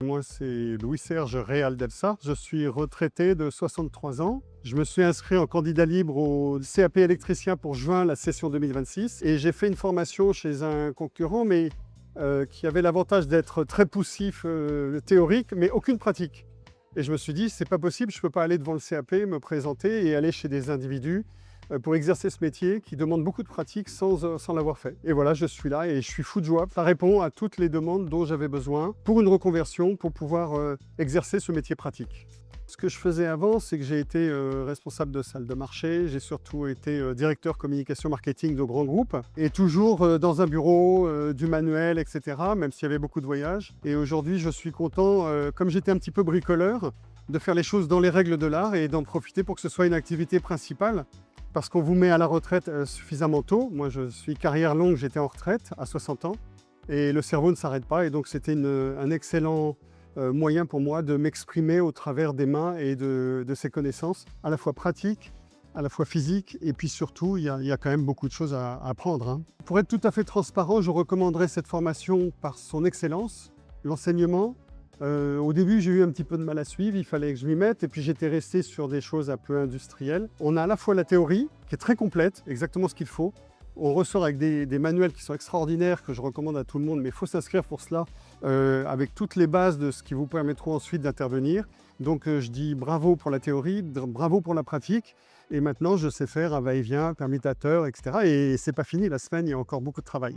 Moi, c'est Louis-Serge Réal-Delsa. Je suis retraité de 63 ans. Je me suis inscrit en candidat libre au CAP électricien pour juin, la session 2026. Et j'ai fait une formation chez un concurrent, mais qui avait l'avantage d'être très poussif théorique, mais aucune pratique. Et je me suis dit, c'est pas possible, je ne peux pas aller devant le CAP, me présenter et aller chez des individus pour exercer ce métier qui demande beaucoup de pratique sans l'avoir fait. Et voilà, je suis là et je suis fou de joie. Ça répond à toutes les demandes dont j'avais besoin pour une reconversion, pour pouvoir exercer ce métier pratique. Ce que je faisais avant, c'est que j'ai été responsable de salle de marché, j'ai surtout été directeur communication marketing de grands groupes, et toujours dans un bureau, du manuel, etc., même s'il y avait beaucoup de voyages. Et aujourd'hui, je suis content, comme j'étais un petit peu bricoleur, de faire les choses dans les règles de l'art et d'en profiter pour que ce soit une activité principale. Parce qu'on vous met à la retraite suffisamment tôt. Moi, je suis carrière longue, j'étais en retraite à 60 ans, et le cerveau ne s'arrête pas, et donc c'était un excellent moyen pour moi de m'exprimer au travers des mains et de ces connaissances, à la fois pratiques, à la fois physiques, et puis surtout, il y a quand même beaucoup de choses à apprendre, hein. Pour être tout à fait transparent, je recommanderais cette formation par son excellence, l'enseignement. Au début, j'ai eu un petit peu de mal à suivre, il fallait que je m'y mette, et puis j'étais resté sur des choses un peu industrielles. On a à la fois la théorie, qui est très complète, exactement ce qu'il faut. On ressort avec des manuels qui sont extraordinaires, que je recommande à tout le monde, mais il faut s'inscrire pour cela, avec toutes les bases de ce qui vous permettront ensuite d'intervenir. Donc je dis bravo pour la théorie, bravo pour la pratique, et maintenant je sais faire un va-et-vient, permutateur, etc. Et c'est pas fini, la semaine, il y a encore beaucoup de travail.